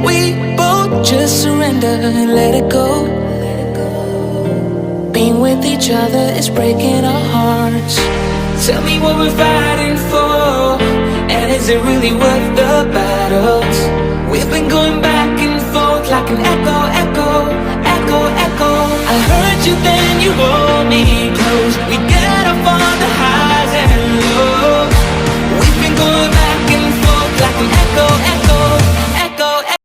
We both just surrender and let it go. Being with each other is breaking our hearts. Tell me what we're fighting for, and is it really worth the battles? We've been going back and forth like an echo, echo, echo, echo. I heard you then, you hold me close. We